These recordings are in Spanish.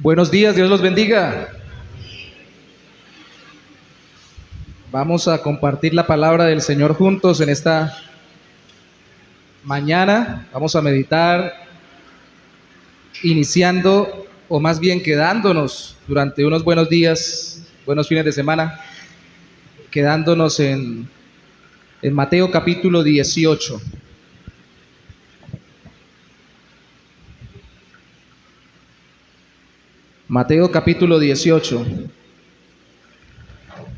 Buenos días, Dios los bendiga. Vamos a compartir la palabra del Señor juntos en esta mañana. Vamos a meditar iniciando, o más bien quedándonos durante unos buenos días, buenos fines de semana, quedándonos en Mateo capítulo 18. Mateo capítulo 18.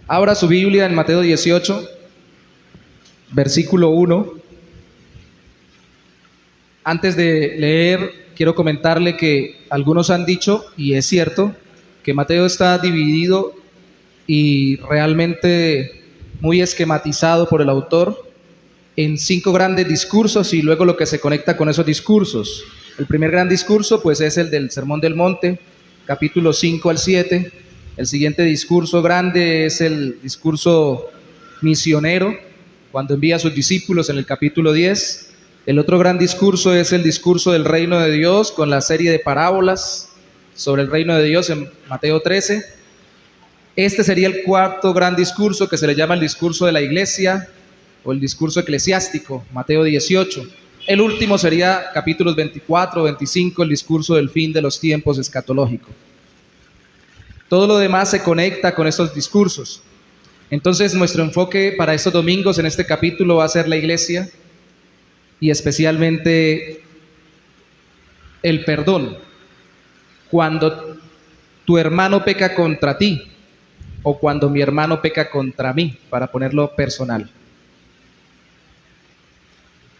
Abra su Biblia en Mateo 18, versículo 1. Antes de leer, quiero comentarle que algunos han dicho, y es cierto, que Mateo está dividido y realmente muy esquematizado por el autor en 5 grandes discursos y luego lo que se conecta con esos discursos. El primer gran discurso pues es el del Sermón del Monte, capítulo 5 al 7. El siguiente discurso grande es el discurso misionero, cuando envía a sus discípulos en el capítulo 10. El otro gran discurso es el discurso del reino de Dios, con la serie de parábolas sobre el reino de Dios en Mateo 13. Este sería el cuarto gran discurso, que se le llama el discurso de la iglesia o el discurso eclesiástico, Mateo 18. El último sería capítulos 24, 25, el discurso del fin de los tiempos escatológico. Todo lo demás se conecta con estos discursos. Entonces nuestro enfoque para estos domingos en este capítulo va a ser la iglesia y especialmente el perdón. Cuando tu hermano peca contra ti o cuando mi hermano peca contra mí, para ponerlo personal.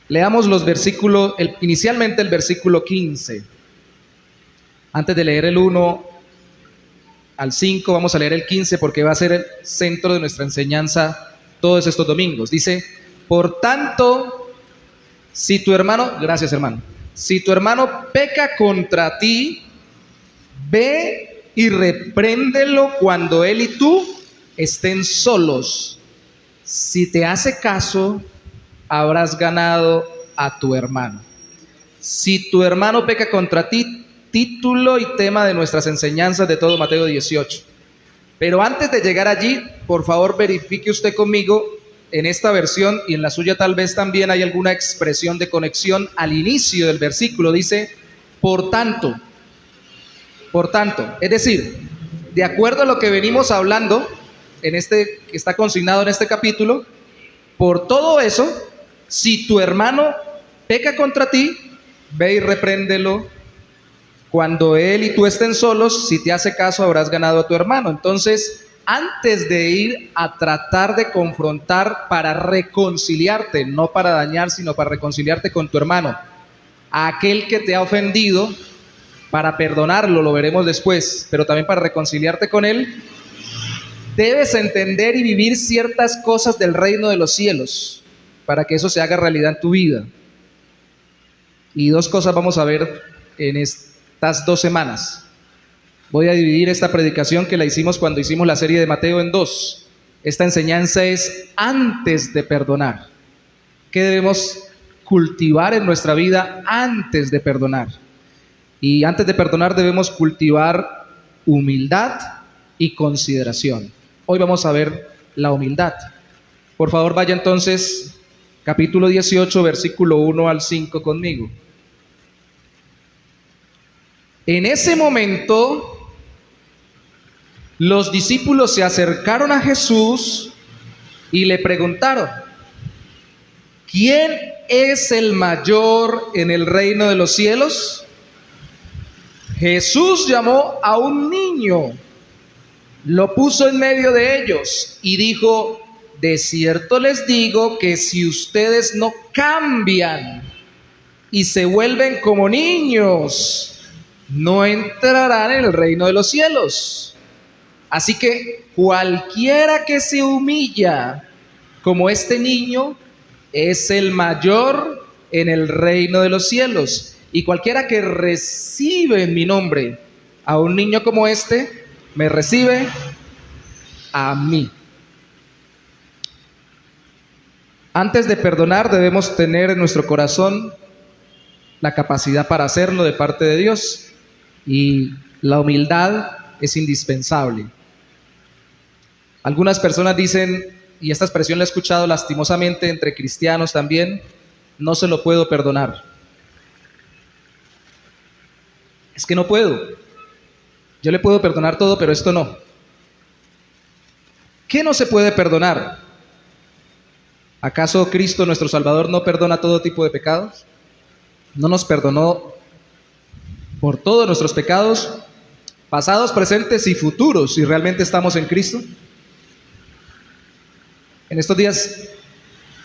Leamos los versículos, inicialmente el versículo 15. Antes de leer el 1 al 5, vamos a leer el 15 porque va a ser el centro de nuestra enseñanza todos estos domingos. Dice: por tanto, si tu hermano, gracias hermano, si tu hermano peca contra ti, ve y repréndelo cuando él y tú estén solos. Si te hace caso, habrás ganado a tu hermano. Si tu hermano peca contra ti, título y tema de nuestras enseñanzas de todo Mateo 18. Pero antes de llegar allí, por favor verifique usted conmigo en esta versión y en la suya tal vez también hay alguna expresión de conexión al inicio del versículo. Dice, por tanto, es decir, de acuerdo a lo que venimos hablando en este, que está consignado en este capítulo, por todo eso, si tu hermano peca contra ti, ve y repréndelo cuando él y tú estén solos. Si te hace caso, habrás ganado a tu hermano. Entonces, antes de ir a tratar de confrontar para reconciliarte, no para dañar, sino para reconciliarte con tu hermano, a aquel que te ha ofendido, para perdonarlo, lo veremos después, pero también para reconciliarte con él, debes entender y vivir ciertas cosas del reino de los cielos, para que eso se haga realidad en tu vida. Y 2 cosas vamos a ver en estas 2 semanas. Voy a dividir esta predicación que la hicimos cuando hicimos la serie de Mateo en 2. Esta enseñanza es antes de perdonar. ¿Qué debemos cultivar en nuestra vida antes de perdonar? Y antes de perdonar debemos cultivar humildad y consideración. Hoy vamos a ver la humildad. Por favor, vaya entonces, capítulo 18, versículo 1 al 5 conmigo. En ese momento, los discípulos se acercaron a Jesús y le preguntaron: ¿quién es el mayor en el reino de los cielos? Jesús llamó a un niño, lo puso en medio de ellos y dijo: de cierto les digo que si ustedes no cambian y se vuelven como niños, no entrarán en el reino de los cielos. Así que cualquiera que se humilla como este niño es el mayor en el reino de los cielos. Y cualquiera que recibe en mi nombre a un niño como este, me recibe a mí. Antes de perdonar debemos tener en nuestro corazón la capacidad para hacerlo de parte de Dios. Y La humildad es indispensable. Algunas personas dicen, y esta expresión la he escuchado lastimosamente entre cristianos también, no se lo puedo perdonar. Es que no puedo. Yo le puedo perdonar todo, pero esto no. ¿Qué no se puede perdonar? ¿Acaso Cristo, nuestro Salvador, no perdona todo tipo de pecados? ¿No nos perdonó por todos nuestros pecados, pasados, presentes y futuros, si realmente estamos en Cristo? En estos días,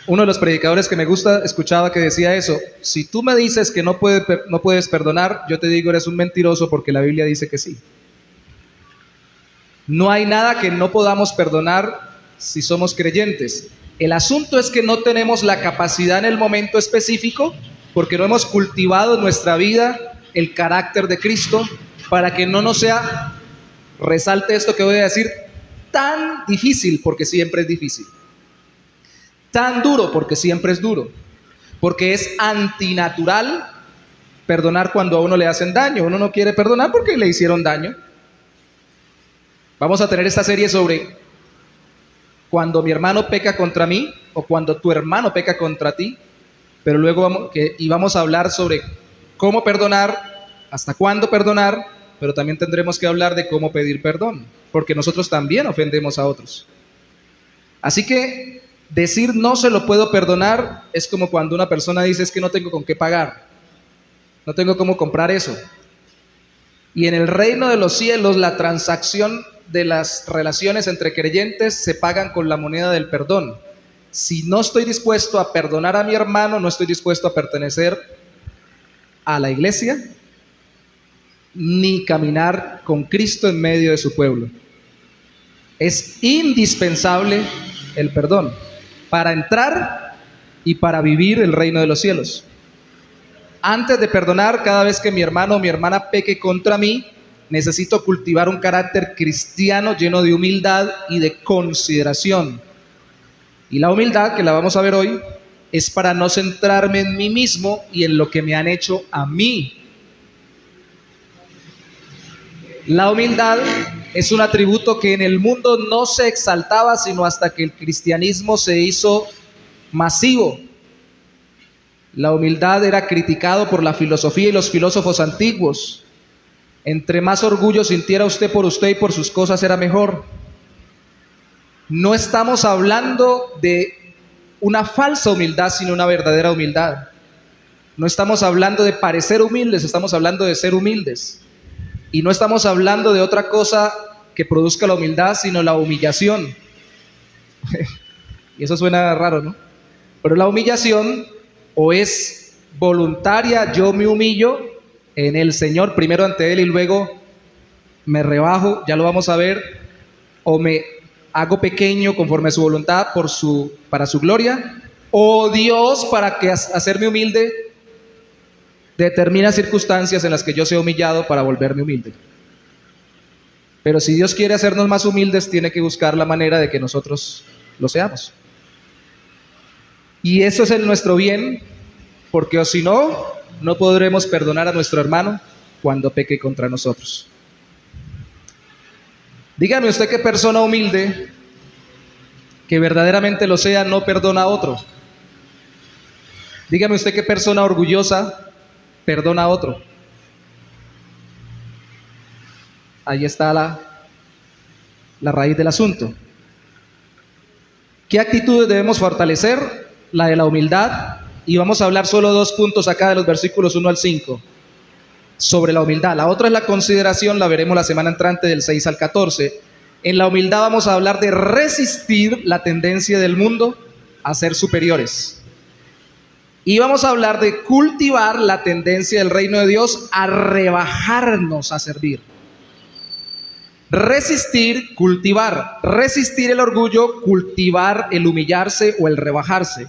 uno de los predicadores que me gusta escuchaba que decía eso: si tú me dices que no puedes perdonar, yo te digo eres un mentiroso, porque la Biblia dice que sí. No hay nada que no podamos perdonar si somos creyentes. El asunto es que no tenemos la capacidad en el momento específico, porque no hemos cultivado en nuestra vida el carácter de Cristo, para que no nos sea, resalte esto que voy a decir, tan difícil, porque siempre es difícil. Tan duro, porque siempre es duro. Porque es antinatural perdonar cuando a uno le hacen daño. Uno no quiere perdonar porque le hicieron daño. Vamos a tener esta serie sobre cuando mi hermano peca contra mí o cuando tu hermano peca contra ti, pero luego vamos a hablar sobre cómo perdonar, hasta cuándo perdonar, pero también tendremos que hablar de cómo pedir perdón, porque nosotros también ofendemos a otros. Así que decir no se lo puedo perdonar es como cuando una persona dice es que no tengo con qué pagar, no tengo cómo comprar eso. Y en el reino de los cielos la transacción de las relaciones entre creyentes se pagan con la moneda del perdón. Si no estoy dispuesto a perdonar a mi hermano, no estoy dispuesto a pertenecer a la iglesia, ni caminar con Cristo en medio de su pueblo. Es indispensable el perdón para entrar y para vivir el reino de los cielos. Antes de perdonar, cada vez que mi hermano o mi hermana peque contra mí, necesito cultivar un carácter cristiano lleno de humildad y de consideración. Y la humildad, que la vamos a ver hoy, es para no centrarme en mí mismo y en lo que me han hecho a mí. La humildad es un atributo que en el mundo no se exaltaba sino hasta que el cristianismo se hizo masivo. La humildad era criticado por la filosofía y los filósofos antiguos. Entre más orgullo sintiera usted y por sus cosas, era mejor. No estamos hablando de una falsa humildad, sino una verdadera humildad. No estamos hablando de parecer humildes, estamos hablando de ser humildes. Y no estamos hablando de otra cosa que produzca la humildad, sino la humillación. Y eso suena raro, ¿no? Pero la humillación o es voluntaria, yo me humillo en el Señor, primero ante Él y luego me rebajo, ya lo vamos a ver, o me hago pequeño conforme a su voluntad para su gloria, o Dios, para que hacerme humilde, determina circunstancias en las que yo sea humillado para volverme humilde. Pero si Dios quiere hacernos más humildes, tiene que buscar la manera de que nosotros lo seamos. Y eso es en nuestro bien, porque o si no, no podremos perdonar a nuestro hermano cuando peque contra nosotros. Dígame usted qué persona humilde, que verdaderamente lo sea, no perdona a otro. Dígame usted qué persona orgullosa perdona a otro. Ahí está la raíz del asunto. ¿Qué actitudes debemos fortalecer? La de la humildad. Y vamos a hablar solo 2 puntos acá de los versículos 1 al 5 sobre la humildad. La otra es la consideración, la veremos la semana entrante del 6 al 14. En la humildad vamos a hablar de resistir la tendencia del mundo a ser superiores. Y vamos a hablar de cultivar la tendencia del reino de Dios a rebajarnos a servir. Resistir, cultivar. Resistir el orgullo, cultivar el humillarse o el rebajarse.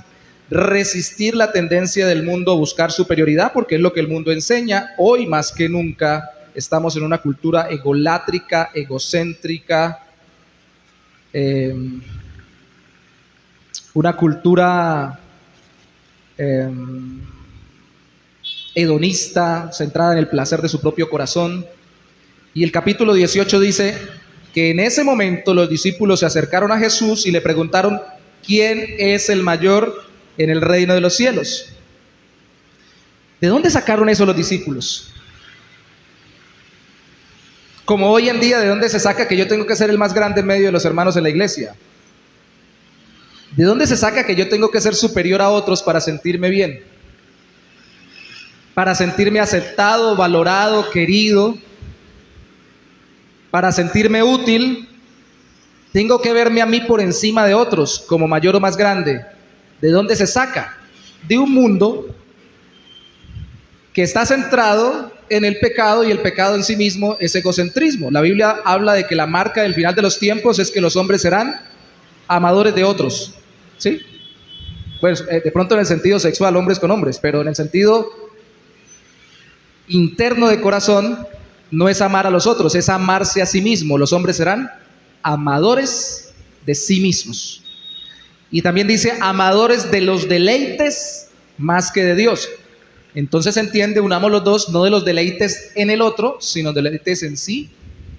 Resistir la tendencia del mundo a buscar superioridad, porque es lo que el mundo enseña. Hoy más que nunca estamos en una cultura egolátrica, egocéntrica, una cultura hedonista, centrada en el placer de su propio corazón. Y el capítulo 18 dice que en ese momento los discípulos se acercaron a Jesús y le preguntaron: ¿quién es el mayor en el reino de los cielos? ¿De dónde sacaron eso los discípulos? Como hoy en día, ¿de dónde se saca que yo tengo que ser el más grande en medio de los hermanos en la iglesia? ¿De dónde se saca que yo tengo que ser superior a otros para sentirme bien? Para sentirme aceptado, valorado, querido, para sentirme útil, tengo que verme a mí por encima de otros, como mayor o más grande. ¿De dónde se saca? De un mundo que está centrado en el pecado, y el pecado en sí mismo es egocentrismo. La Biblia habla de que la marca del final de los tiempos es que los hombres serán amadores de otros, ¿sí? Pues de pronto en el sentido sexual, hombres con hombres, pero en el sentido interno de corazón no es amar a los otros, es amarse a sí mismo. Los hombres serán amadores de sí mismos. Y también dice amadores de los deleites más que de Dios. Entonces se entiende, unamos los dos, no de los deleites en el otro, sino deleites en sí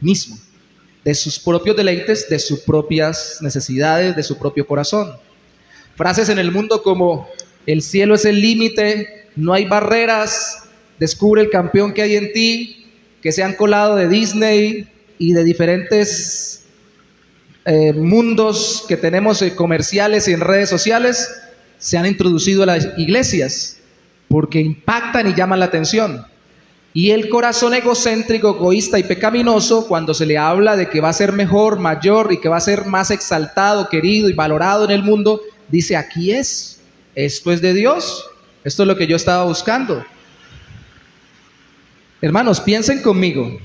mismo, de sus propios deleites, de sus propias necesidades, de su propio corazón. Frases en el mundo como: el cielo es el límite, no hay barreras, descubre el campeón que hay en ti, que se han colado de Disney y de diferentes mundos que tenemos comerciales y en redes sociales, se han introducido a las iglesias porque impactan y llaman la atención. Y el corazón egocéntrico, egoísta y pecaminoso, cuando se le habla de que va a ser mejor, mayor y que va a ser más exaltado, querido y valorado en el mundo, dice: aquí es, esto es de Dios, esto es lo que yo estaba buscando. Hermanos, piensen conmigo,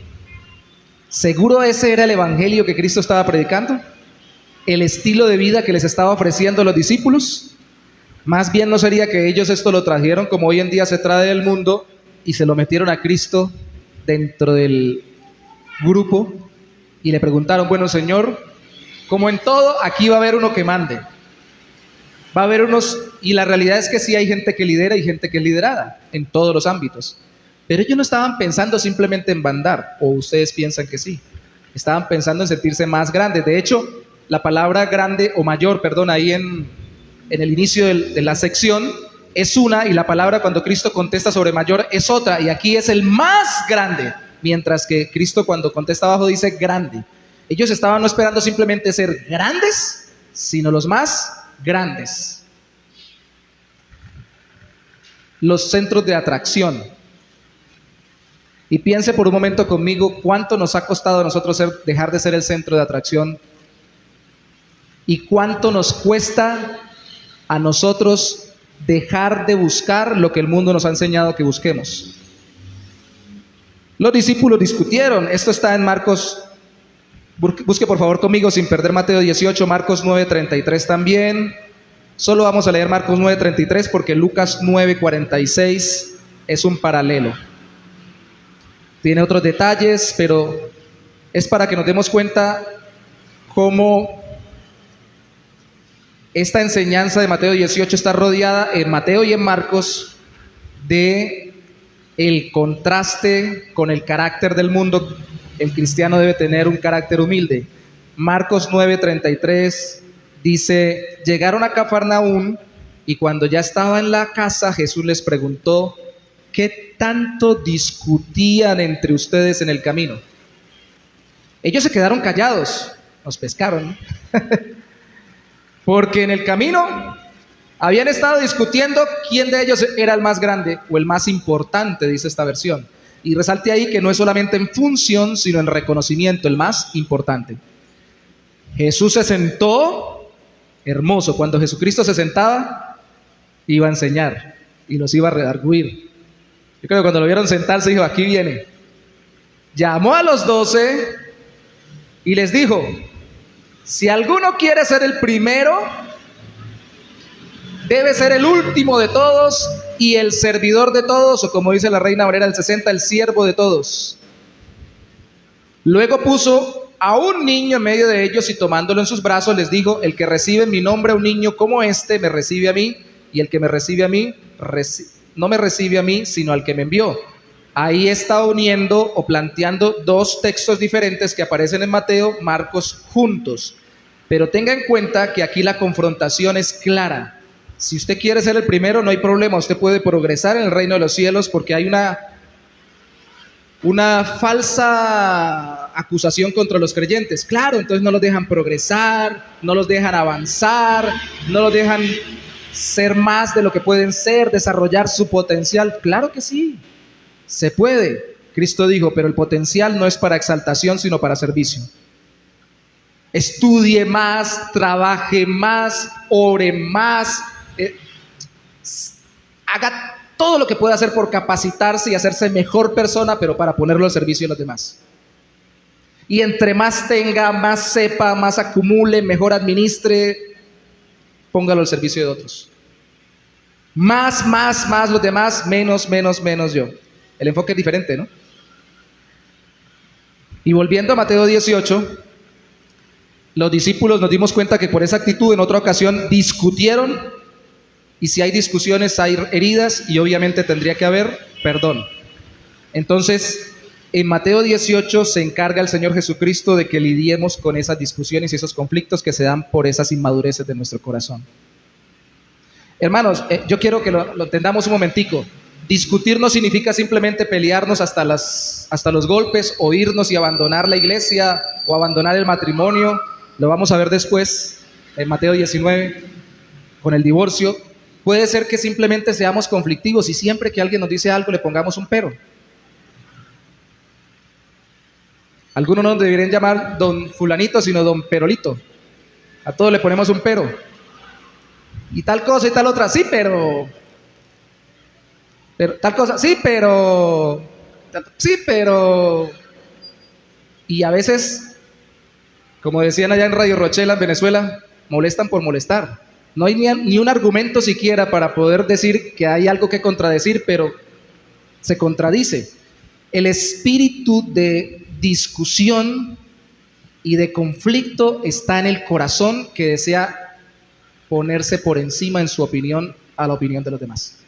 ¿seguro ese era el evangelio que Cristo estaba predicando? ¿El estilo de vida que les estaba ofreciendo a los discípulos? Más bien, ¿no sería que ellos esto lo trajeron como hoy en día se trae del mundo y se lo metieron a Cristo dentro del grupo y le preguntaron: bueno, Señor, como en todo, aquí va a haber uno que mande, va a haber unos, y la realidad es que sí hay gente que lidera y gente que es liderada en todos los ámbitos, pero ellos no estaban pensando simplemente en mandar, o ustedes piensan que sí, estaban pensando en sentirse más grandes. De hecho, la palabra grande o mayor, perdón, ahí en el inicio de la sección es una, y la palabra cuando Cristo contesta sobre mayor es otra, y aquí es el más grande, mientras que Cristo cuando contesta abajo dice grande. Ellos estaban no esperando simplemente ser grandes, sino los más grandes. Los centros de atracción. Y piense por un momento conmigo cuánto nos ha costado a nosotros dejar de ser el centro de atracción, y cuánto nos cuesta a nosotros dejar de buscar lo que el mundo nos ha enseñado que busquemos. Los discípulos discutieron. Esto está en Marcos, busque por favor conmigo sin perder Mateo 18, Marcos 9:33 también. Solo vamos a leer Marcos 9:33 porque Lucas 9:46 es un paralelo. Tiene otros detalles, pero es para que nos demos cuenta cómo esta enseñanza de Mateo 18 está rodeada en Mateo y en Marcos de el contraste con el carácter del mundo. El cristiano debe tener un carácter humilde. Marcos 9:33 dice: llegaron a Cafarnaúm y cuando ya estaba en la casa, Jesús les preguntó: ¿qué tanto discutían entre ustedes en el camino? Ellos se quedaron callados, nos pescaron, porque en el camino habían estado discutiendo quién de ellos era el más grande o el más importante, dice esta versión. Y resalte ahí que no es solamente en función, sino en reconocimiento, el más importante. Jesús se sentó, hermoso, cuando Jesucristo se sentaba, iba a enseñar y los iba a redarguir. Yo creo que cuando lo vieron sentarse dijo: aquí viene. Llamó a los 12 y les dijo: si alguno quiere ser el primero, debe ser el último de todos y el servidor de todos, o como dice la Reina Valera del 60, el siervo de todos. Luego puso a un niño en medio de ellos y tomándolo en sus brazos les dijo: el que recibe en mi nombre a un niño como este, me recibe a mí, y el que me recibe a mí, no me recibe a mí, sino al que me envió. Ahí está uniendo o planteando dos textos diferentes que aparecen en Mateo, Marcos juntos. Pero tenga en cuenta que aquí la confrontación es clara. Si usted quiere ser el primero, no hay problema. Usted puede progresar en el reino de los cielos porque hay una falsa acusación contra los creyentes. Claro, entonces no los dejan progresar, no los dejan avanzar, no los dejan ser más de lo que pueden ser, desarrollar su potencial. Claro que sí, se puede. Cristo dijo, pero el potencial no es para exaltación, sino para servicio. Estudie más, trabaje más, ore más, haga todo lo que pueda hacer por capacitarse y hacerse mejor persona, pero para ponerlo al servicio de los demás. Y entre más tenga, más sepa, más acumule, mejor administre, póngalo al servicio de otros. Más los demás, menos yo. El enfoque es diferente, ¿no? Y volviendo a Mateo 18, los discípulos nos dimos cuenta que por esa actitud en otra ocasión discutieron, y si hay discusiones hay heridas y obviamente tendría que haber perdón. Entonces, en Mateo 18 se encarga el Señor Jesucristo de que lidiemos con esas discusiones y esos conflictos que se dan por esas inmadureces de nuestro corazón. Hermanos, yo quiero que lo entendamos un momentico. Discutir no significa simplemente pelearnos hasta los golpes, o irnos y abandonar la iglesia o abandonar el matrimonio. Lo vamos a ver después en Mateo 19 con el divorcio. Puede ser que simplemente seamos conflictivos y siempre que alguien nos dice algo le pongamos un pero. Algunos no nos deberían llamar don fulanito, sino don perolito. A todos le ponemos un pero. Y tal cosa y tal otra, sí, pero tal cosa, sí, pero. Y a veces, como decían allá en Radio Rochela, en Venezuela, molestan por molestar. No hay ni un argumento siquiera para poder decir que hay algo que contradecir, pero se contradice. El espíritu de discusión y de conflicto está en el corazón que desea ponerse por encima en su opinión a la opinión de los demás.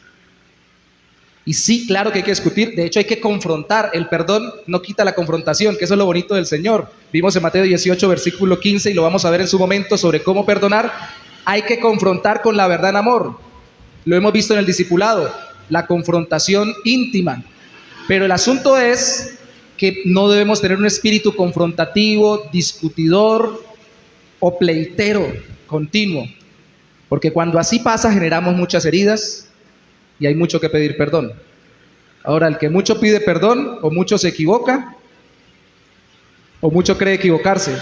Y sí, claro que hay que discutir, de hecho hay que confrontar. El perdón no quita la confrontación, que eso es lo bonito del Señor. Vimos en Mateo 18, versículo 15, y lo vamos a ver en su momento sobre cómo perdonar. Hay que confrontar con la verdad en amor. Lo hemos visto en el discipulado, la confrontación íntima. Pero el asunto es que no debemos tener un espíritu confrontativo, discutidor o pleitero continuo. Porque cuando así pasa generamos muchas heridas y hay mucho que pedir perdón. Ahora, el que mucho pide perdón, o mucho se equivoca, o mucho cree equivocarse.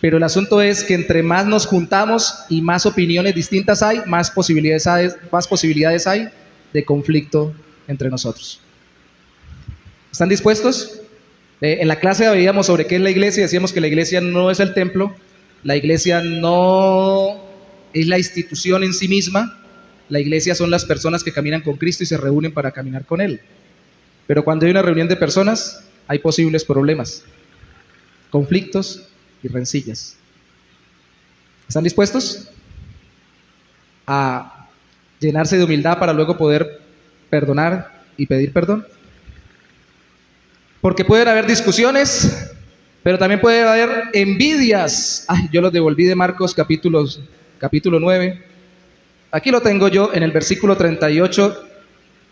Pero el asunto es que entre más nos juntamos y más opiniones distintas hay, más posibilidades hay de conflicto entre nosotros. ¿Están dispuestos? En la clase veíamos sobre qué es la iglesia, decíamos que la iglesia no es el templo, la iglesia no es la institución en sí misma, la iglesia son las personas que caminan con Cristo y se reúnen para caminar con Él. Pero cuando hay una reunión de personas, hay posibles problemas, conflictos y rencillas. ¿Están dispuestos a llenarse de humildad para luego poder perdonar y pedir perdón? Porque pueden haber discusiones, pero también puede haber envidias. Yo los devolví de Marcos capítulo 9. Aquí lo tengo yo en el versículo 38.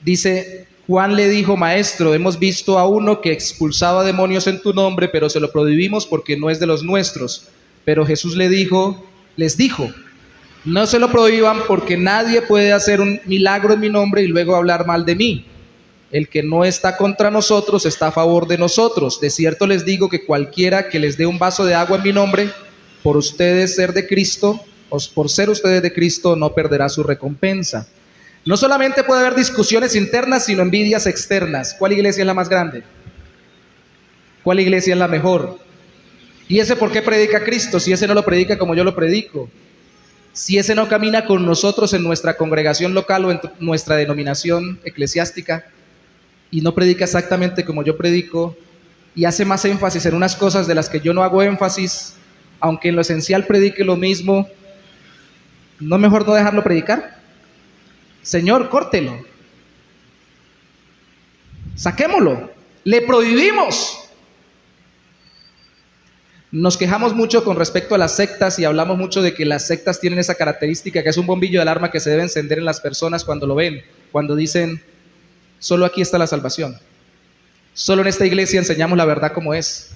Dice: Juan le dijo: Maestro, hemos visto a uno que expulsaba demonios en tu nombre, pero se lo prohibimos porque no es de los nuestros. Pero Jesús les dijo: no se lo prohíban, porque nadie puede hacer un milagro en mi nombre y luego hablar mal de mí. El que no está contra nosotros está a favor de nosotros. De cierto les digo que cualquiera que les dé un vaso de agua en mi nombre, por ustedes ser de Cristo, o por ser ustedes de Cristo, no perderá su recompensa. No solamente puede haber discusiones internas, sino envidias externas. ¿Cuál iglesia es la más grande? ¿Cuál iglesia es la mejor? ¿Y ese por qué predica Cristo? Si ese no lo predica como yo lo predico. Si ese no camina con nosotros en nuestra congregación local o en nuestra denominación eclesiástica, y no predica exactamente como yo predico, y hace más énfasis en unas cosas de las que yo no hago énfasis, aunque en lo esencial predique lo mismo, ¿no es mejor no dejarlo predicar? Señor, córtelo. Saquémoslo. Le prohibimos. Nos quejamos mucho con respecto a las sectas y hablamos mucho de que las sectas tienen esa característica que es un bombillo de alarma que se debe encender en las personas cuando lo ven, cuando dicen, solo aquí está la salvación. Solo en esta iglesia enseñamos la verdad como es.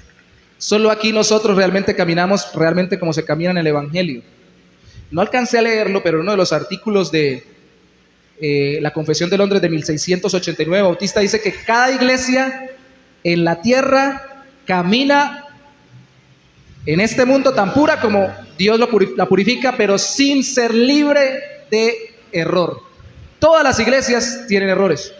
Solo aquí nosotros realmente caminamos realmente como se camina en el Evangelio. No alcancé a leerlo, pero uno de los artículos de la Confesión de Londres de 1689, Bautista dice que cada iglesia en la tierra camina en este mundo tan pura como Dios la purifica, pero sin ser libre de error. Todas las iglesias tienen errores.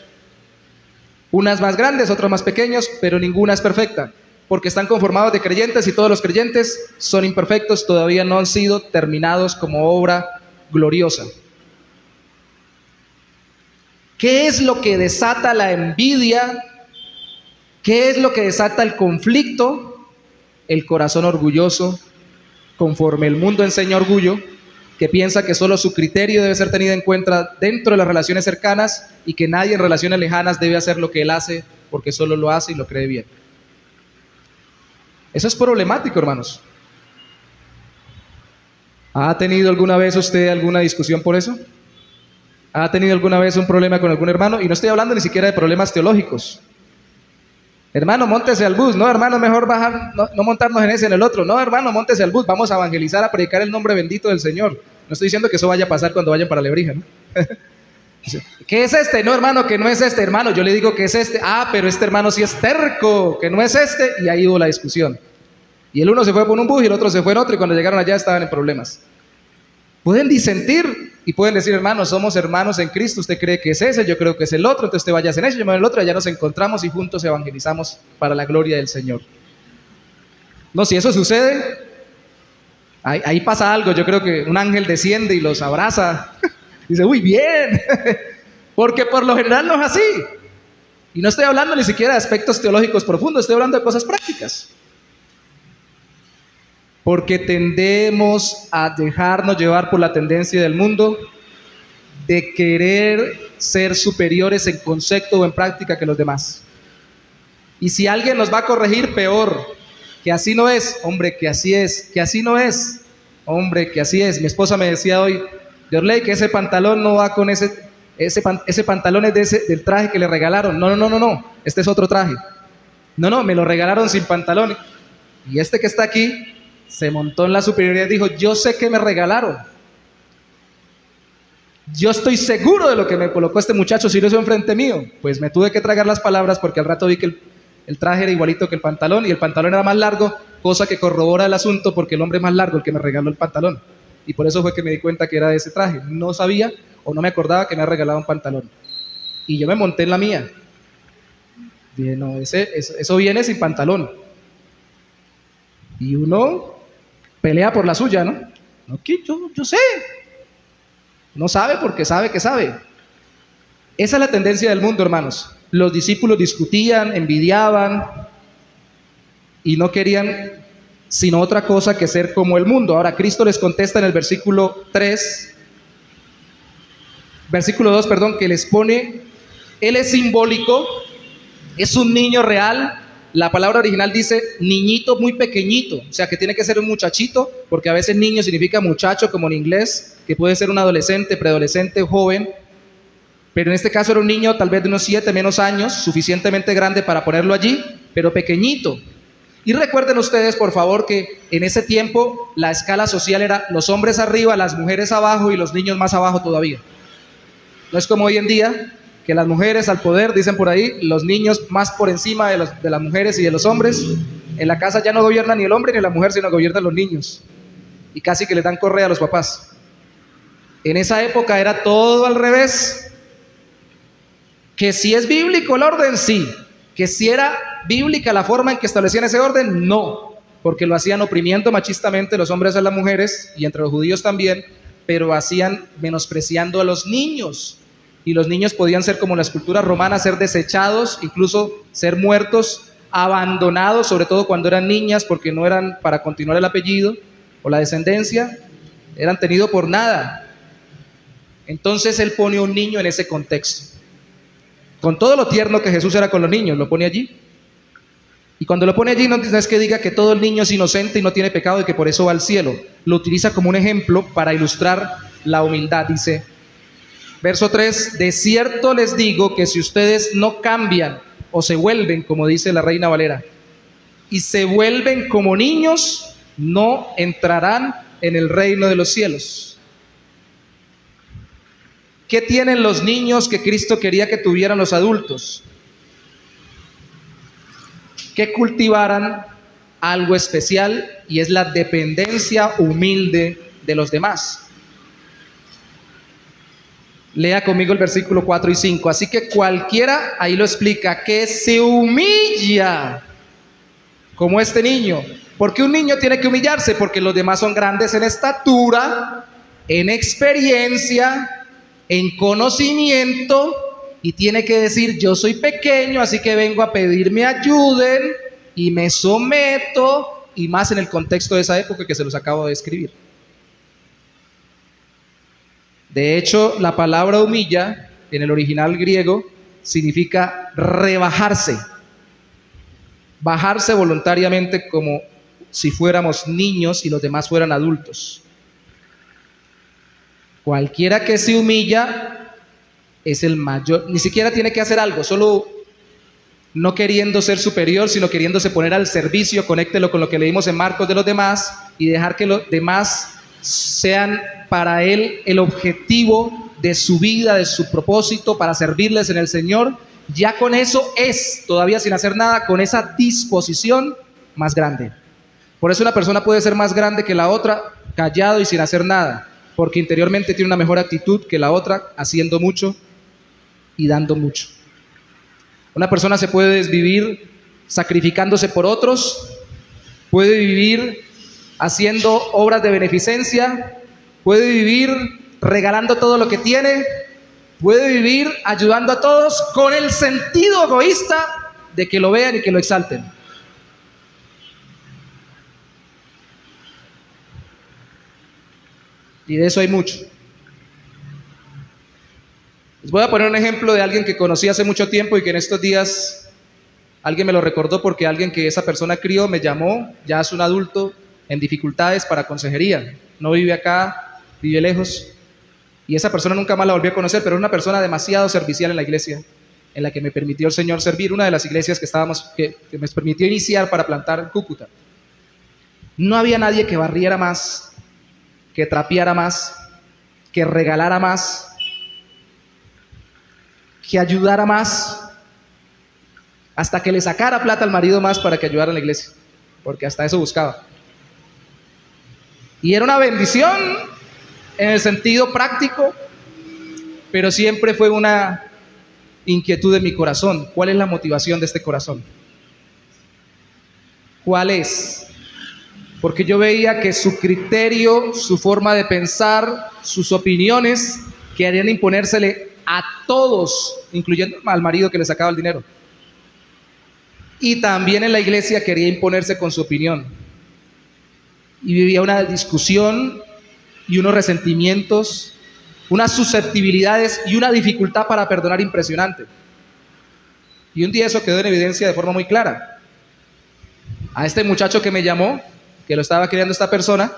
Unas más grandes, otras más pequeñas, pero ninguna es perfecta, porque están conformados de creyentes y todos los creyentes son imperfectos, todavía no han sido terminados como obra gloriosa. ¿Qué es lo que desata la envidia? ¿Qué es lo que desata el conflicto? El corazón orgulloso, conforme el mundo enseña orgullo, que piensa que solo su criterio debe ser tenido en cuenta dentro de las relaciones cercanas y que nadie en relaciones lejanas debe hacer lo que él hace porque solo lo hace y lo cree bien. Eso es problemático, hermanos. ¿Ha tenido alguna vez usted alguna discusión por eso? ¿Ha tenido alguna vez un problema con algún hermano? Y no estoy hablando ni siquiera de problemas teológicos. Hermano, móntese al bus. No, hermano, mejor bajar, no montarnos en ese, en el otro. No, hermano, móntese al bus. Vamos a evangelizar, a predicar el nombre bendito del Señor. No estoy diciendo que eso vaya a pasar cuando vayan para Lebrija, ¿no? ¿Qué es este? No, hermano, que no es este, hermano. Yo le digo que es este. Ah, pero este hermano sí es terco, que no es este. Y ahí hubo la discusión. Y el uno se fue por un bus y el otro se fue en otro. Y cuando llegaron allá estaban en problemas. Pueden disentir y pueden decir, hermano, somos hermanos en Cristo. Usted cree que es ese, yo creo que es el otro. Entonces usted vaya en ese, yo me voy en el otro. Allá nos encontramos y juntos evangelizamos para la gloria del Señor. No, si eso sucede, ahí pasa algo. Yo creo que un ángel desciende y los abraza. Dice, uy, bien. Porque por lo general no es así. Y no estoy hablando ni siquiera de aspectos teológicos profundos, estoy hablando de cosas prácticas. Porque tendemos a dejarnos llevar por la tendencia del mundo de querer ser superiores en concepto o en práctica que los demás. Y si alguien nos va a corregir, peor, que así no es, hombre, que así es, que así no es, hombre, que así es. Mi esposa me decía hoy, Yorley, que ese pantalón no va con ese pantalón es del traje que le regalaron. No, este es otro traje. No, me lo regalaron sin pantalón. Y este que está aquí se montó en la superioridad y dijo, yo sé que me regalaron. Yo estoy seguro de lo que me colocó este muchacho si no es enfrente mío. Pues me tuve que tragar las palabras porque al rato vi que el traje era igualito que el pantalón y el pantalón era más largo, cosa que corrobora el asunto porque el hombre es más largo el que me regaló el pantalón. Y por eso fue que me di cuenta que era de ese traje. No sabía o no me acordaba que me había regalado un pantalón. Y yo me monté en la mía. Dije, no, eso viene sin pantalón. Y uno pelea por la suya, ¿no? No, que yo sé. No sabe porque sabe que sabe. Esa es la tendencia del mundo, hermanos. Los discípulos discutían, envidiaban y no querían sino otra cosa que ser como el mundo. Ahora Cristo les contesta en el versículo 2, que les pone, Él es simbólico, es un niño real. La palabra original dice niñito muy pequeñito, o sea que tiene que ser un muchachito, porque a veces niño significa muchacho, como en inglés, que puede ser un adolescente, preadolescente, joven, pero en este caso era un niño tal vez de unos 7 menos años, suficientemente grande para ponerlo allí, pero pequeñito. Y recuerden ustedes, por favor, que en ese tiempo la escala social era los hombres arriba, las mujeres abajo y los niños más abajo todavía. No es como hoy en día, que las mujeres al poder, dicen por ahí, los niños más por encima de las mujeres y de los hombres. En la casa ya no gobierna ni el hombre ni la mujer, sino gobiernan los niños. Y casi que le dan correa a los papás. En esa época era todo al revés. Que si es bíblico el orden, sí. Que si era bíblica la forma en que establecían ese orden, no. Porque lo hacían oprimiendo machistamente los hombres a las mujeres, y entre los judíos también, pero hacían menospreciando a los niños. Y los niños podían ser como la escultura romana, ser desechados, incluso ser muertos, abandonados, sobre todo cuando eran niñas, porque no eran para continuar el apellido o la descendencia, eran tenidos por nada. Entonces él pone un niño en ese contexto. Con todo lo tierno que Jesús era con los niños, lo pone allí. Y cuando lo pone allí no es que diga que todo el niño es inocente y no tiene pecado y que por eso va al cielo. Lo utiliza como un ejemplo para ilustrar la humildad. Dice, verso 3, de cierto les digo que si ustedes no cambian o se vuelven, como dice la Reina Valera, y se vuelven como niños, no entrarán en el reino de los cielos. ¿Qué tienen los niños que Cristo quería que tuvieran los adultos? Que cultivaran algo especial, y es la dependencia humilde de los demás. Lea conmigo el versículo 4 y 5. Así que cualquiera, ahí lo explica, que se humilla como este niño. ¿Por qué un niño tiene que humillarse? Porque los demás son grandes en estatura, en experiencia, en conocimiento, y tiene que decir, yo soy pequeño, así que vengo a pedirme ayuden y me someto, y más en el contexto de esa época que se los acabo de describir. De hecho, la palabra humilla en el original griego significa rebajarse, bajarse voluntariamente como si fuéramos niños y los demás fueran adultos. Cualquiera que se humilla es el mayor, ni siquiera tiene que hacer algo, solo no queriendo ser superior, sino queriéndose poner al servicio. Conéctelo con lo que leímos en Marcos de los demás y dejar que los demás sean para él el objetivo de su vida, de su propósito, para servirles en el Señor. Ya con eso es, todavía sin hacer nada, con esa disposición más grande. Por eso una persona puede ser más grande que la otra, callado y sin hacer nada, porque interiormente tiene una mejor actitud que la otra, haciendo mucho y dando mucho. Una persona se puede desvivir sacrificándose por otros, puede vivir haciendo obras de beneficencia, puede vivir regalando todo lo que tiene, puede vivir ayudando a todos con el sentido egoísta de que lo vean y que lo exalten. Y de eso hay mucho. Les voy a poner un ejemplo de alguien que conocí hace mucho tiempo y que en estos días alguien me lo recordó, porque alguien que esa persona crió me llamó, ya es un adulto en dificultades, para consejería. No vive acá, vive lejos. Y esa persona nunca más la volví a conocer, pero era una persona demasiado servicial en la iglesia en la que me permitió el Señor servir, una de las iglesias que me permitió iniciar para plantar en Cúcuta. No había nadie que barriera más, que trapeara más, que regalara más, que ayudara más, hasta que le sacara plata al marido más para que ayudara en la iglesia, porque hasta eso buscaba. Y era una bendición en el sentido práctico, pero siempre fue una inquietud en mi corazón. ¿Cuál es la motivación de este corazón? ¿Cuál es? Porque yo veía que su criterio, su forma de pensar, sus opiniones querían imponérsele a todos, incluyendo al marido que le sacaba el dinero. Y también en la iglesia quería imponerse con su opinión. Y vivía una discusión y unos resentimientos, unas susceptibilidades y una dificultad para perdonar impresionante. Y un día eso quedó en evidencia de forma muy clara. A este muchacho que me llamó, que lo estaba criando esta persona,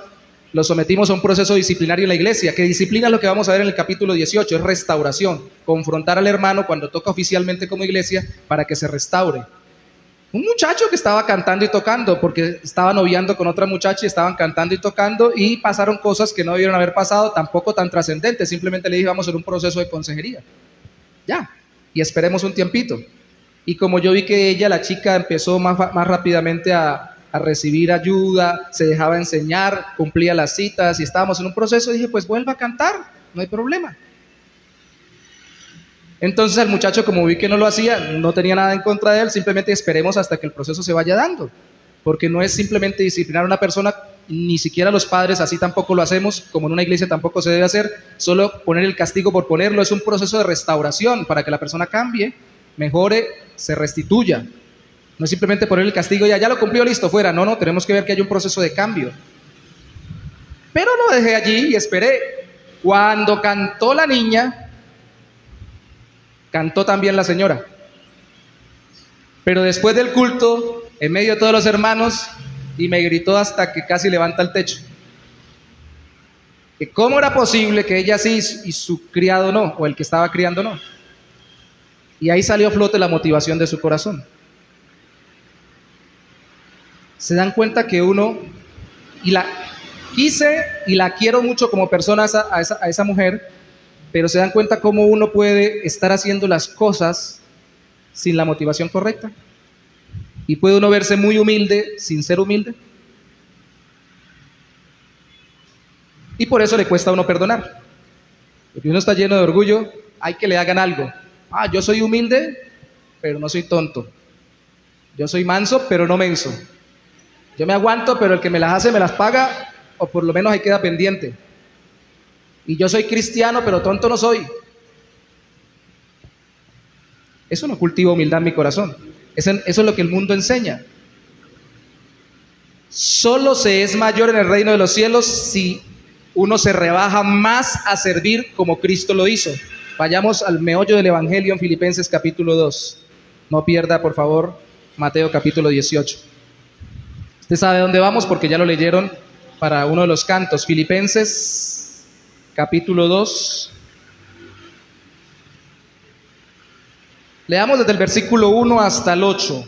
lo sometimos a un proceso disciplinario en la iglesia. Que disciplina es lo que vamos a ver en el capítulo 18, es restauración, confrontar al hermano cuando toca oficialmente como iglesia para que se restaure. Un muchacho que estaba cantando y tocando, porque estaba noviando con otra muchacha y estaban cantando y tocando, y pasaron cosas que no debieron haber pasado, tampoco tan trascendentes. Simplemente le dije, vamos a hacer un proceso de consejería. Ya, y esperemos un tiempito. Y como yo vi que ella, la chica, empezó más rápidamente a recibir ayuda, se dejaba enseñar, cumplía las citas y estábamos en un proceso, dije, pues vuelva a cantar, no hay problema. Entonces al muchacho, como vi que no lo hacía, no tenía nada en contra de él, simplemente esperemos hasta que el proceso se vaya dando, porque no es simplemente disciplinar a una persona, ni siquiera los padres así tampoco lo hacemos, como en una iglesia tampoco se debe hacer, solo poner el castigo por ponerlo. Es un proceso de restauración para que la persona cambie, mejore, se restituya. No es simplemente poner el castigo y ya lo cumplió, listo, fuera. No, tenemos que ver que hay un proceso de cambio. Pero lo dejé allí y esperé. Cuando cantó la niña, Cantó también la señora. Pero después del culto, en medio de todos los hermanos, y me gritó hasta que casi levanta el techo, que cómo era posible que ella sí y su criado no, o el que estaba criando no. Y ahí salió a flote la motivación de su corazón. Se dan cuenta que uno, y la quise y la quiero mucho como persona a esa mujer, pero se dan cuenta cómo uno puede estar haciendo las cosas sin la motivación correcta. Y puede uno verse muy humilde sin ser humilde. Y por eso le cuesta a uno perdonar. Porque uno está lleno de orgullo, hay que le hagan algo. Ah, yo soy humilde, pero no soy tonto. Yo soy manso, pero no menso. Yo me aguanto, pero el que me las hace me las paga, o por lo menos ahí queda pendiente. Y yo soy cristiano, pero tonto no soy. Eso no cultiva humildad en mi corazón. Eso es lo que el mundo enseña. Solo se es mayor en el reino de los cielos si uno se rebaja más a servir como Cristo lo hizo. Vayamos al meollo del Evangelio en Filipenses capítulo 2. No pierda, por favor, Mateo capítulo 18. Usted sabe dónde vamos porque ya lo leyeron para uno de los cantos. Filipenses capítulo 2. Leamos desde el versículo 1 hasta el 8.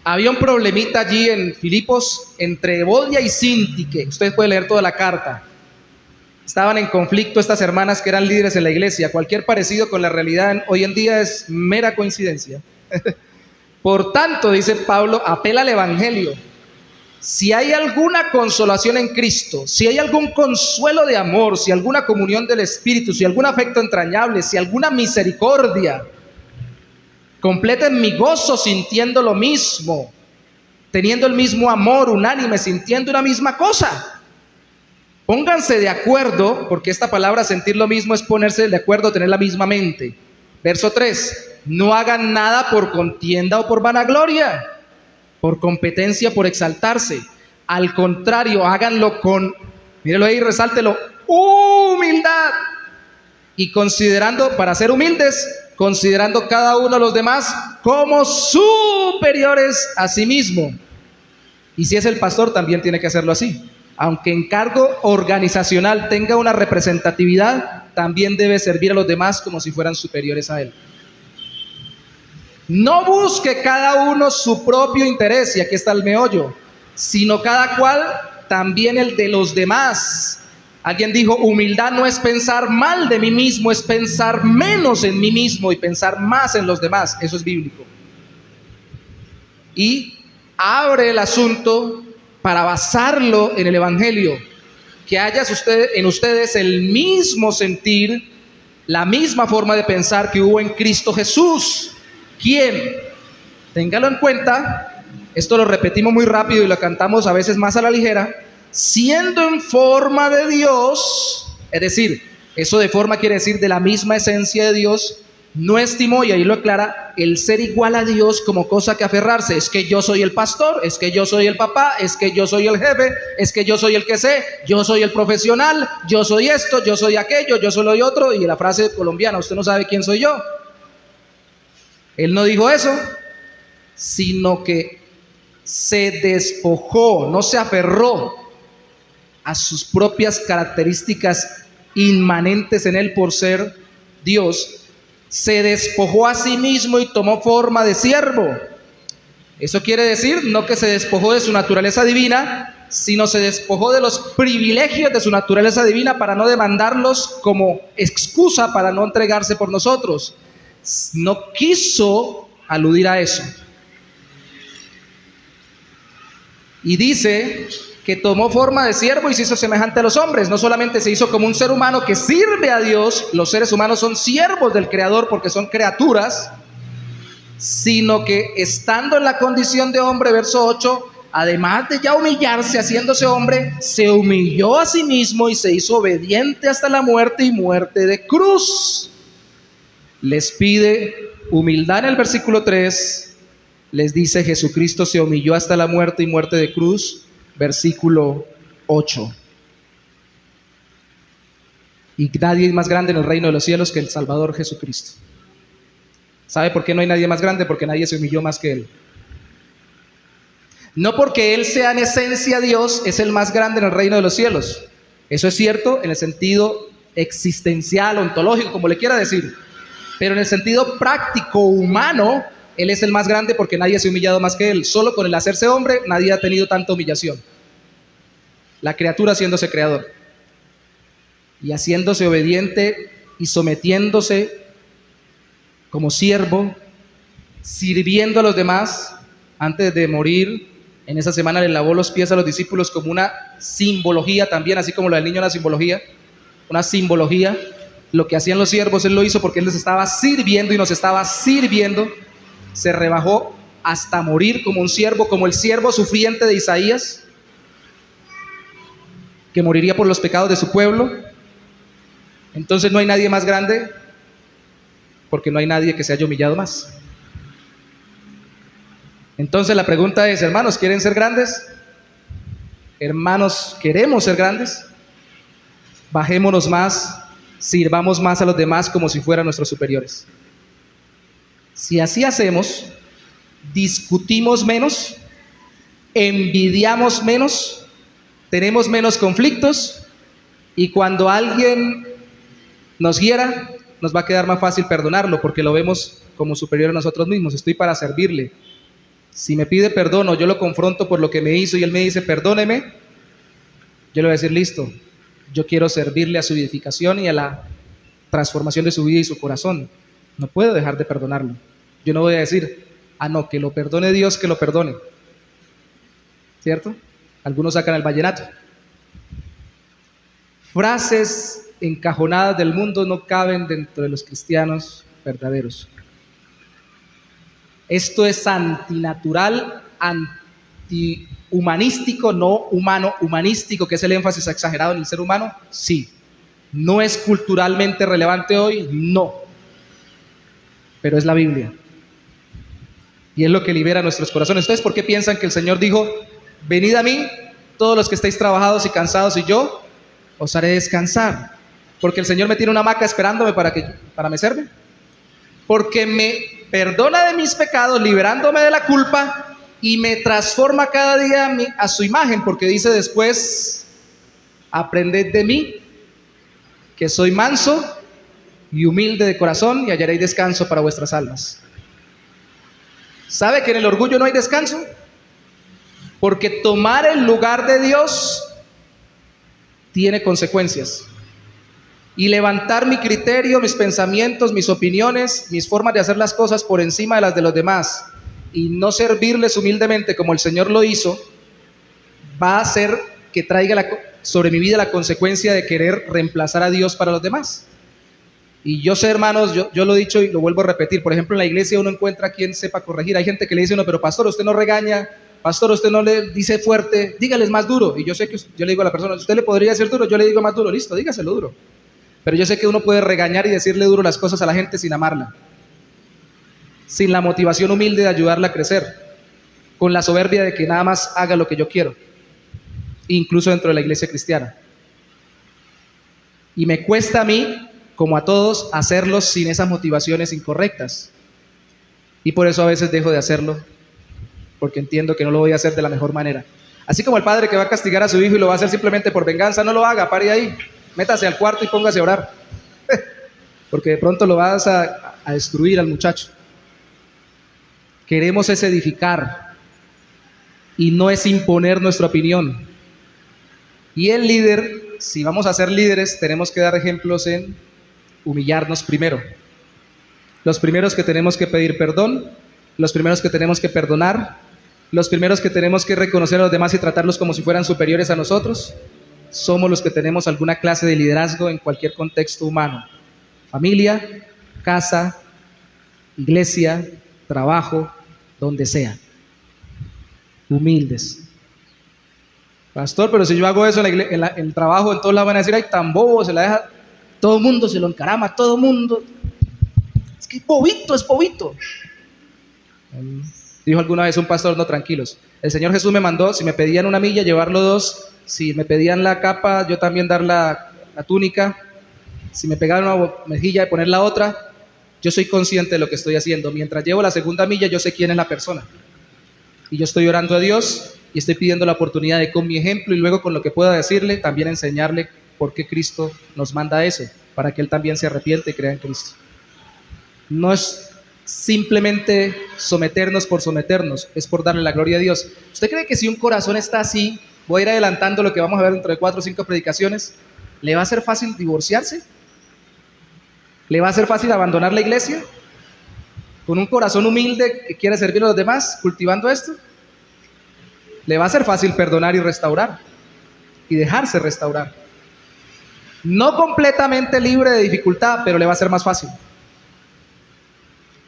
Había un problemita allí en Filipos entre Evodia y Síntique. Usted puede leer toda la carta. Estaban en conflicto estas hermanas que eran líderes en la iglesia. Cualquier parecido con la realidad hoy en día es mera coincidencia. Por tanto, dice Pablo, apela al Evangelio. Si hay alguna consolación en Cristo, si hay algún consuelo de amor, si alguna comunión del Espíritu, si algún afecto entrañable, si alguna misericordia, completen mi gozo sintiendo lo mismo, teniendo el mismo amor, unánime, sintiendo una misma cosa. Pónganse de acuerdo, porque esta palabra sentir lo mismo es ponerse de acuerdo, tener la misma mente. Verso 3, no hagan nada por contienda o por vanagloria, por competencia, por exaltarse. Al contrario, háganlo con, mírelo ahí, resáltelo, humildad. Y considerando, para ser humildes, considerando cada uno de los demás como superiores a sí mismo. Y si es el pastor, también tiene que hacerlo así. Aunque en cargo organizacional tenga una representatividad, también debe servir a los demás como si fueran superiores a él. No busque cada uno su propio interés, y aquí está el meollo, sino cada cual también el de los demás. Alguien dijo, humildad no es pensar mal de mí mismo, es pensar menos en mí mismo y pensar más en los demás. Eso es bíblico. Y abre el asunto para basarlo en el Evangelio, que haya en ustedes el mismo sentir, la misma forma de pensar que hubo en Cristo Jesús, quien, téngalo en cuenta, esto lo repetimos muy rápido y lo cantamos a veces más a la ligera, siendo en forma de Dios, es decir, eso de forma quiere decir de la misma esencia de Dios, no estimó, y ahí lo aclara, el ser igual a Dios como cosa que aferrarse. Es que yo soy el pastor, es que yo soy el papá, es que yo soy el jefe, es que yo soy el que sé, yo soy el profesional, yo soy esto, yo soy aquello, yo soy lo otro. Y la frase colombiana, usted no sabe quién soy yo. Él no dijo eso, sino que se despojó, no se aferró a sus propias características inmanentes en él por ser Dios. Se despojó a sí mismo y tomó forma de siervo. Eso quiere decir no que se despojó de su naturaleza divina, sino se despojó de los privilegios de su naturaleza divina para no demandarlos como excusa para no entregarse por nosotros. No quiso aludir a eso. Y dice que tomó forma de siervo y se hizo semejante a los hombres. No solamente se hizo como un ser humano que sirve a Dios, los seres humanos son siervos del Creador porque son criaturas, sino que estando en la condición de hombre, verso 8, además de ya humillarse haciéndose hombre, se humilló a sí mismo y se hizo obediente hasta la muerte y muerte de cruz. Les pide humildad en el versículo 3, les dice Jesucristo se humilló hasta la muerte y muerte de cruz. Versículo 8. Y nadie es más grande en el reino de los cielos que el Salvador Jesucristo. ¿Sabe por qué no hay nadie más grande? Porque nadie se humilló más que Él. No porque Él sea en esencia Dios, es el más grande en el reino de los cielos. Eso es cierto en el sentido existencial, ontológico, como le quiera decir. Pero en el sentido práctico, humano, Él es el más grande porque nadie se ha humillado más que Él. Solo con el hacerse hombre, nadie ha tenido tanta humillación. La criatura haciéndose creador. Y haciéndose obediente y sometiéndose como siervo, sirviendo a los demás. Antes de morir, en esa semana le lavó los pies a los discípulos como una simbología también, así como lo del niño una simbología. Lo que hacían los siervos, Él lo hizo porque Él les estaba sirviendo y nos estaba sirviendo. Se rebajó hasta morir como un siervo, como el siervo sufriente de Isaías, que moriría por los pecados de su pueblo. Entonces no hay nadie más grande, porque no hay nadie que se haya humillado más. Entonces la pregunta es, hermanos, ¿quieren ser grandes? Hermanos, ¿queremos ser grandes? Bajémonos más, sirvamos más a los demás como si fueran nuestros superiores. Si así hacemos, discutimos menos, envidiamos menos, tenemos menos conflictos, y cuando alguien nos hiera, nos va a quedar más fácil perdonarlo porque lo vemos como superior a nosotros mismos. Estoy para servirle. Si me pide perdón o yo lo confronto por lo que me hizo y él me dice perdóneme, yo le voy a decir listo, yo quiero servirle a su edificación y a la transformación de su vida y su corazón. No puedo dejar de perdonarlo. Yo no voy a decir, no, que lo perdone Dios, que lo perdone. ¿Cierto? Algunos sacan el vallenato. Frases encajonadas del mundo no caben dentro de los cristianos verdaderos. Esto es antinatural, antihumanístico, no humano, humanístico, que es el énfasis exagerado en el ser humano, sí. ¿No es culturalmente relevante hoy? No. Pero es la Biblia. Y es lo que libera nuestros corazones. ¿Ustedes por qué piensan que el Señor dijo, venid a mí, todos los que estáis trabajados y cansados, y yo os haré descansar? Porque el Señor me tiene una hamaca esperándome para mecerme. Porque me perdona de mis pecados, liberándome de la culpa, y me transforma cada día a su imagen, porque dice después, aprended de mí, que soy manso y humilde de corazón, y hallaréis descanso para vuestras almas. ¿Sabe que en el orgullo no hay descanso? Porque tomar el lugar de Dios tiene consecuencias. Y levantar mi criterio, mis pensamientos, mis opiniones, mis formas de hacer las cosas por encima de las de los demás, y no servirles humildemente como el Señor lo hizo, va a hacer que traiga sobre mi vida la consecuencia de querer reemplazar a Dios para los demás. Y yo sé, hermanos, yo lo he dicho y lo vuelvo a repetir, por ejemplo, en la iglesia uno encuentra a quien sepa corregir. Hay gente que le dice pero pastor, usted no regaña, pastor, usted no le dice fuerte, dígales más duro. Y yo sé que yo le digo a la persona, usted le podría decir duro, yo le digo más duro, listo, dígaselo duro. Pero yo sé que uno puede regañar y decirle duro las cosas a la gente sin amarla, sin la motivación humilde de ayudarla a crecer, con la soberbia de que nada más haga lo que yo quiero, incluso dentro de la iglesia cristiana. Y me cuesta a mí, como a todos, hacerlo sin esas motivaciones incorrectas. Y por eso a veces dejo de hacerlo, porque entiendo que no lo voy a hacer de la mejor manera. Así como el padre que va a castigar a su hijo y lo va a hacer simplemente por venganza, no lo haga, pare ahí. Métase al cuarto y póngase a orar, porque de pronto lo vas a destruir al muchacho. Queremos es edificar y no es imponer nuestra opinión. Y el líder, si vamos a ser líderes, tenemos que dar ejemplos en humillarnos primero. Los primeros que tenemos que pedir perdón, los primeros que tenemos que perdonar, los primeros que tenemos que reconocer a los demás y tratarlos como si fueran superiores a nosotros, somos los que tenemos alguna clase de liderazgo en cualquier contexto humano. Familia, casa, iglesia, trabajo, donde sea. Humildes. Pastor, pero si yo hago eso en el trabajo, en todos lados van a decir, ay, tan bobo, se la deja, todo el mundo se lo encarama, todo el mundo. Es que es bobito. Dijo alguna vez un pastor, no, tranquilos. El Señor Jesús me mandó, si me pedían una milla, llevarlo 2. Si me pedían la capa, yo también dar la túnica. Si me pegaron una mejilla y poner la otra, yo soy consciente de lo que estoy haciendo. Mientras llevo la segunda milla, yo sé quién es la persona. Y yo estoy orando a Dios y estoy pidiendo la oportunidad de, con mi ejemplo y luego con lo que pueda decirle, también enseñarle por qué Cristo nos manda eso, para que Él también se arrepiente y crea en Cristo. No es simplemente someternos por someternos, es por darle la gloria a Dios. ¿Usted cree que si un corazón está así, voy a ir adelantando lo que vamos a ver dentro de 4 o 5 predicaciones, le va a ser fácil divorciarse? ¿Le va a ser fácil abandonar la iglesia? ¿Con un corazón humilde que quiere servir a los demás, cultivando esto? Le va a ser fácil perdonar y restaurar, y dejarse restaurar. No completamente libre de dificultad, pero le va a ser más fácil.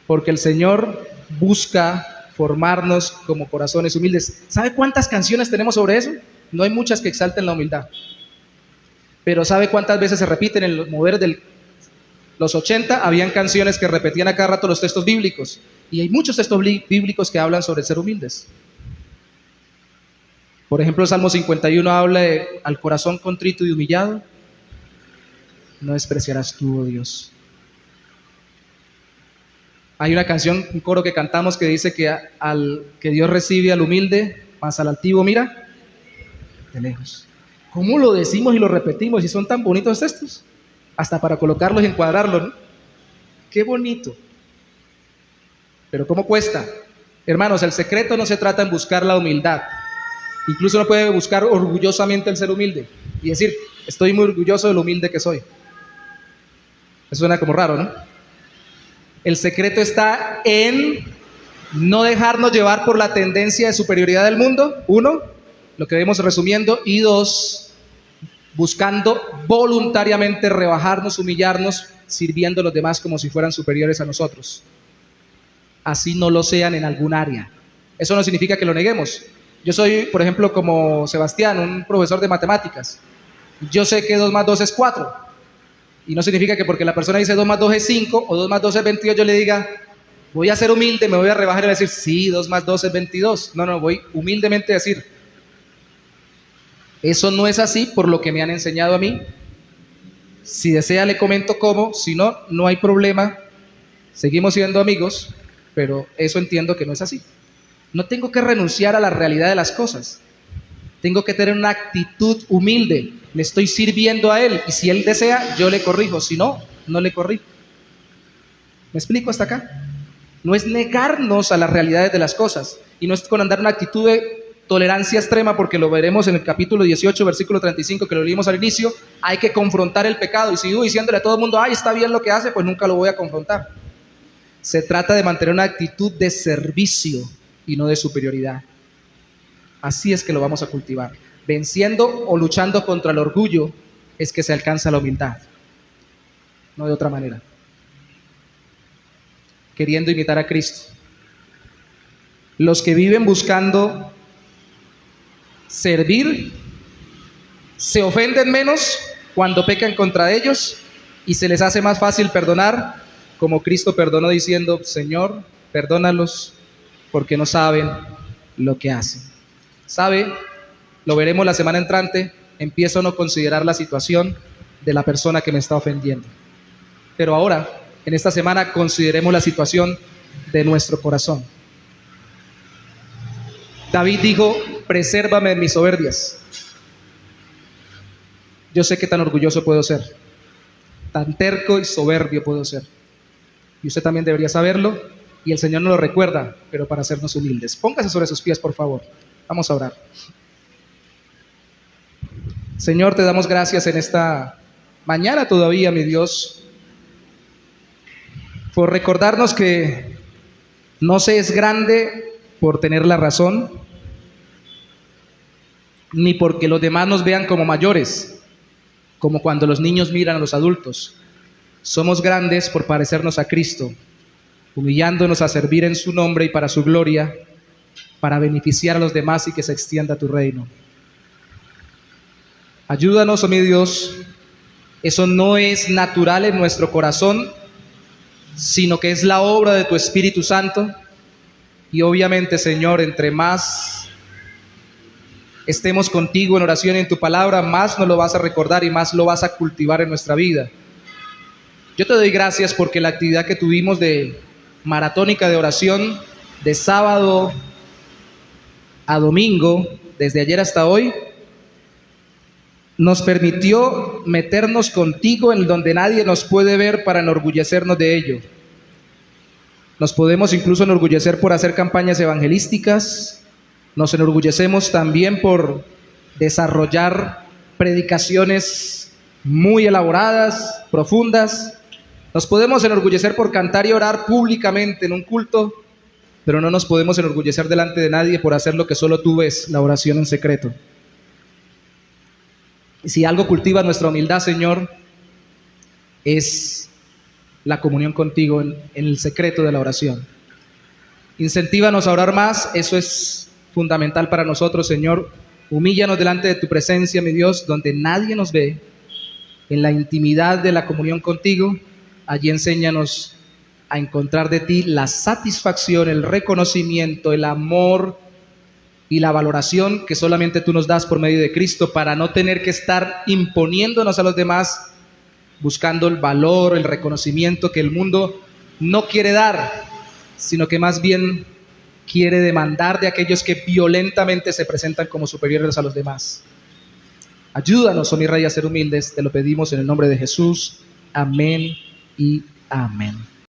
Porque el Señor busca formarnos como corazones humildes. ¿Sabe cuántas canciones tenemos sobre eso? No hay muchas que exalten la humildad. Pero ¿sabe cuántas veces se repiten en los mover de los 80? Habían canciones que repetían a cada rato los textos bíblicos. Y hay muchos textos bíblicos que hablan sobre ser humildes. Por ejemplo, el Salmo 51 habla de al corazón contrito y humillado, no despreciarás tú, oh Dios. Hay una canción, un coro que cantamos que dice que Dios recibe al humilde, mas al altivo mira de lejos. ¿Cómo lo decimos y lo repetimos y son tan bonitos estos? Hasta para colocarlos y encuadrarlos, ¿no? Qué bonito. Pero ¿cómo cuesta? Hermanos, el secreto no se trata en buscar la humildad. Incluso uno puede buscar orgullosamente el ser humilde y decir, estoy muy orgulloso de lo humilde que soy. Eso suena como raro, ¿no? El secreto está en no dejarnos llevar por la tendencia de superioridad del mundo, 1, lo que vemos resumiendo, y 2, buscando voluntariamente rebajarnos, humillarnos, sirviendo a los demás como si fueran superiores a nosotros. Así no lo sean en algún área. Eso no significa que lo neguemos. Yo soy, por ejemplo, como Sebastián, un profesor de matemáticas. Yo sé que 2 más 2 es 4. Y no significa que porque la persona dice 2 más 2 es 5 o 2 más 2 es 22, yo le diga, voy a ser humilde, me voy a rebajar y voy a decir, sí, 2 más 2 es 22. No, voy humildemente a decir, eso no es así por lo que me han enseñado a mí. Si desea le comento cómo, si no, no hay problema. Seguimos siendo amigos, pero eso entiendo que no es así. No tengo que renunciar a la realidad de las cosas. Tengo que tener una actitud humilde. Le estoy sirviendo a Él. Y si Él desea, yo le corrijo. Si no, no le corrijo. ¿Me explico hasta acá? No es negarnos a las realidades de las cosas. Y no es con andar una actitud de tolerancia extrema, porque lo veremos en el capítulo 18, versículo 35, que lo leímos al inicio. Hay que confrontar el pecado. Y si sigo diciéndole a todo el mundo, ay, está bien lo que hace, pues nunca lo voy a confrontar. Se trata de mantener una actitud de servicio y no de superioridad. Así es que lo vamos a cultivar. Venciendo o luchando contra el orgullo es que se alcanza la humildad. No de otra manera. Queriendo imitar a Cristo. Los que viven buscando servir se ofenden menos cuando pecan contra ellos y se les hace más fácil perdonar, como Cristo perdonó diciendo, Señor, perdónalos porque no saben lo que hacen. ¿Sabe? Lo veremos la semana entrante. Empiezo a no considerar la situación de la persona que me está ofendiendo. Pero ahora, en esta semana, consideremos la situación de nuestro corazón. David dijo, presérvame de mis soberbias. Yo sé qué tan orgulloso puedo ser, tan terco y soberbio puedo ser. Y usted también debería saberlo, y el Señor nos lo recuerda, pero para hacernos humildes. Póngase sobre sus pies, por favor. Vamos a orar. Señor, te damos gracias en esta mañana todavía, mi Dios, por recordarnos que no se es grande por tener la razón, ni porque los demás nos vean como mayores, como cuando los niños miran a los adultos. Somos grandes por parecernos a Cristo, humillándonos a servir en su nombre y para su gloria, para beneficiar a los demás y que se extienda tu reino. Ayúdanos, oh mi Dios, eso no es natural en nuestro corazón, sino que es la obra de tu Espíritu Santo. Y obviamente, Señor, entre más estemos contigo en oración y en tu palabra, más nos lo vas a recordar y más lo vas a cultivar en nuestra vida. Yo te doy gracias porque la actividad que tuvimos de maratónica de oración de sábado a domingo, desde ayer hasta hoy, nos permitió meternos contigo en donde nadie nos puede ver para enorgullecernos de ello. Nos podemos incluso enorgullecer por hacer campañas evangelísticas, nos enorgullecemos también por desarrollar predicaciones muy elaboradas, profundas. Nos podemos enorgullecer por cantar y orar públicamente en un culto, pero no nos podemos enorgullecer delante de nadie por hacer lo que solo tú ves, la oración en secreto. Y si algo cultiva nuestra humildad, Señor, es la comunión contigo en el secreto de la oración. Incentívanos a orar más, eso es fundamental para nosotros, Señor. Humíllanos delante de tu presencia, mi Dios, donde nadie nos ve, en la intimidad de la comunión contigo. Allí enséñanos a encontrar de ti la satisfacción, el reconocimiento, el amor y la valoración que solamente tú nos das por medio de Cristo, para no tener que estar imponiéndonos a los demás, buscando el valor, el reconocimiento que el mundo no quiere dar, sino que más bien quiere demandar de aquellos que violentamente se presentan como superiores a los demás. Ayúdanos, oh mi Rey, a ser humildes, te lo pedimos en el nombre de Jesús. Amén y amén.